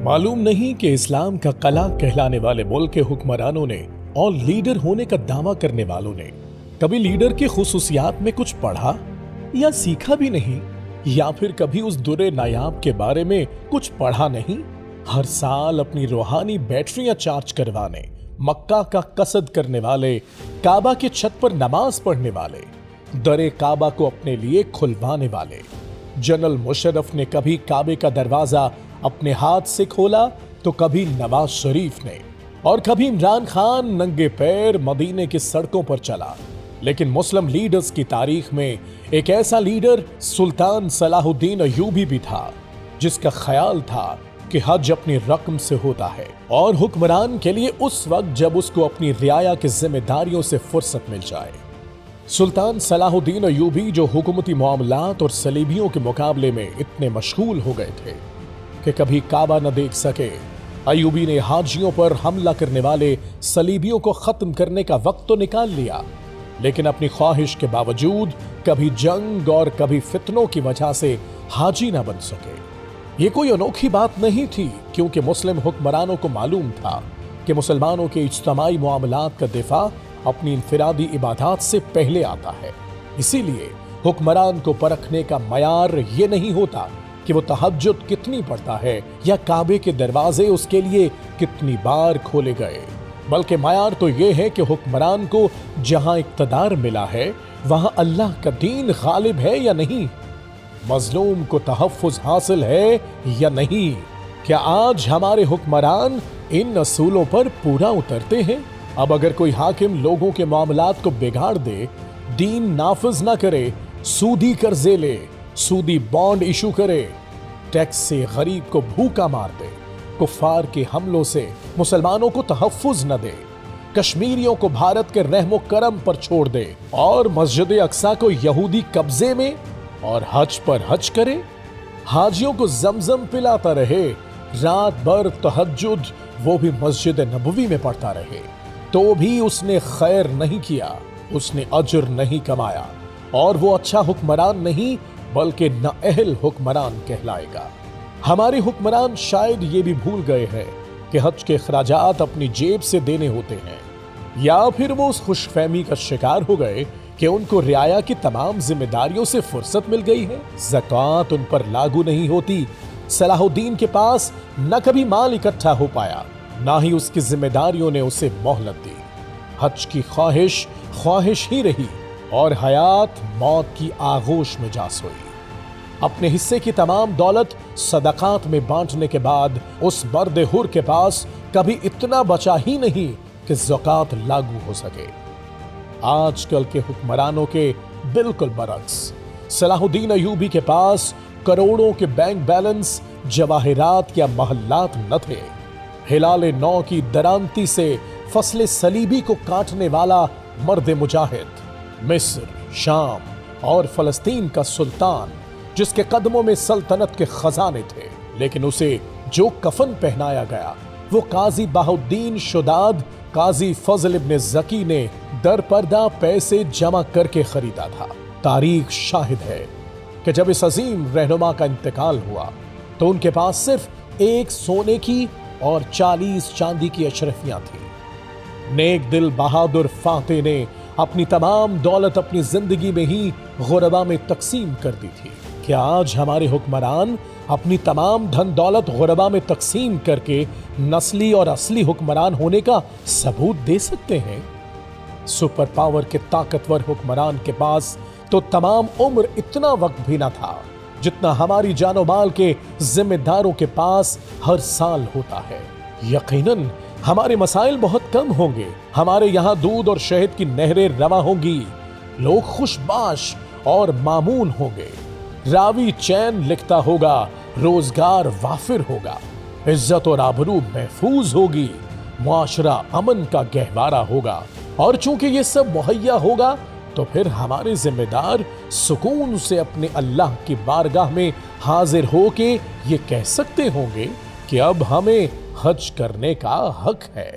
معلوم نہیں کہ اسلام کا قلعہ کہلانے والے ملک کے حکمرانوں نے اور لیڈر ہونے کا دعویٰ کرنے والوں نے کبھی لیڈر کی خصوصیات میں کچھ پڑھا یا سیکھا بھی نہیں، یا پھر کبھی اس درے نایاب کے بارے میں کچھ پڑھا نہیں۔ ہر سال اپنی روحانی بیٹریاں چارج کروانے مکہ کا قصد کرنے والے، کعبہ کے چھت پر نماز پڑھنے والے، در کعبہ کو اپنے لیے کھلوانے والے جنرل مشرف نے کبھی کعبے کا دروازہ اپنے ہاتھ سے کھولا تو کبھی نواز شریف نے، اور کبھی عمران خان ننگے پیر مدینے کی سڑکوں پر چلا۔ لیکن مسلم لیڈرز کی تاریخ میں ایک ایسا لیڈر سلطان صلاح الدین ایوبی بھی تھا، جس کا خیال تھا کہ حج اپنی رقم سے ہوتا ہے اور حکمران کے لیے اس وقت جب اس کو اپنی رعایا کی ذمہ داریوں سے فرصت مل جائے۔ سلطان صلاح الدین ایوبی جو حکومتی معاملات اور صلیبیوں کے مقابلے میں اتنے مشغول ہو گئے تھے کہ کبھی کعبہ نہ دیکھ سکے، ایوبی نے حاجیوں پر حملہ کرنے والے صلیبیوں کو ختم کرنے کا وقت تو نکال لیا، لیکن اپنی خواہش کے باوجود کبھی جنگ اور کبھی فتنوں کی وجہ سے حاجی نہ بن سکے۔ یہ کوئی انوکھی بات نہیں تھی، کیونکہ مسلم حکمرانوں کو معلوم تھا کہ مسلمانوں کے اجتماعی معاملات کا دفاع اپنی انفرادی عبادات سے پہلے آتا ہے۔ اسی لیے حکمران کو پرکھنے کا معیار یہ نہیں ہوتا کہ وہ تہجد کتنی پڑھتا ہے یا کعبے کے دروازے اس کے لیے کتنی بار کھولے گئے، بلکہ معیار تو یہ ہے کہ حکمران کو جہاں اقتدار ملا ہے وہاں اللہ کا دین غالب ہے یا نہیں، مظلوم کو تحفظ حاصل ہے یا نہیں۔ کیا آج ہمارے حکمران ان اصولوں پر پورا اترتے ہیں؟ اب اگر کوئی حاکم لوگوں کے معاملات کو بگاڑ دے، دین نافذ نہ کرے، سودی قرضے لے، سودی بانڈ ایشو کرے، ٹیکس سے غریب کو بھوکا مار دے، کفار کے حملوں سے مسلمانوں کو تحفظ نہ دے، کشمیریوں کو بھارت کے رحم و کرم پر چھوڑ دے اور مسجد اقصی کو یہودی قبضے میں اور حج پر حج کرے، حاجیوں کو زمزم پلاتا رہے، رات بھر تہجد وہ بھی مسجد نبوی میں پڑھتا رہے، تو بھی اس نے خیر نہیں کیا، اس نے اجر نہیں کمایا، اور وہ اچھا حکمران نہیں بلکہ نااہل حکمران کہلائے گا۔ ہمارے حکمران شاید یہ بھی بھول گئے ہیں کہ حج کے اخراجات اپنی جیب سے دینے ہوتے ہیں، یا پھر وہ اس خوش فہمی کا شکار ہو گئے کہ ان کو رعایا کی تمام ذمہ داریوں سے فرصت مل گئی ہے، زکوٰۃ ان پر لاگو نہیں ہوتی۔ صلاح الدین کے پاس نہ کبھی مال اکٹھا ہو پایا، نہ ہی اس کی ذمہ داریوں نے اسے مہلت دی۔ حج کی خواہش ہی رہی اور حیات موت کی آغوش میں جا سوئی۔ اپنے حصے کی تمام دولت صدقات میں بانٹنے کے بعد اس مرد حر کے پاس کبھی اتنا بچا ہی نہیں کہ زکوٰۃ لاگو ہو سکے۔ آج کل کے حکمرانوں کے بالکل برعکس، صلاح الدین ایوبی کے پاس کروڑوں کے بینک بیلنس، جواہرات یا محلات نہ تھے۔ ہلال نو کی درانتی سے فصل صلیبی کو کاٹنے والا مرد مجاہد، مصر، شام اور فلسطین کا سلطان، جس کے قدموں میں سلطنت کے خزانے تھے، لیکن اسے جو کفن پہنایا گیا وہ قاضی بہاؤالدین شداد، قاضی فضل ابن زکی نے در پردہ پیسے جمع کر کے خریدا تھا۔ تاریخ شاہد ہے کہ جب اس عظیم رہنما کا انتقال ہوا تو ان کے پاس صرف ایک سونے کی اور 40 چاندی کی اشرفیاں تھیں۔ نیک دل بہادر فاتح نے اپنی تمام دولت اپنی زندگی میں ہی غربا میں تقسیم کر دی تھی۔ کیا آج ہمارے حکمران اپنی تمام دھن دولت غربا میں تقسیم کر کے نسلی اور اصلی حکمران ہونے کا ثبوت دے سکتے ہیں؟ سپر پاور کے طاقتور حکمران کے پاس تو تمام عمر اتنا وقت بھی نہ تھا جتنا ہماری جان و مال کے ذمہ داروں کے پاس ہر سال ہوتا ہے۔ یقیناً ہمارے مسائل بہت کم ہوں گے، ہمارے یہاں دودھ اور شہد کی نہریں رواں ہوں گی، لوگ خوش باش اور مامون ہوں گے، راوی چین لکھتا ہوگا، روزگار وافر ہوگا، عزت اور آبرو محفوظ ہوگی، معاشرہ امن کا گہوارہ ہوگا، اور چونکہ یہ سب مہیا ہوگا تو پھر ہمارے ذمہ دار سکون سے اپنے اللہ کی بارگاہ میں حاضر ہو کے یہ کہہ سکتے ہوں گے کہ اب ہمیں حج کرنے کا حق ہے۔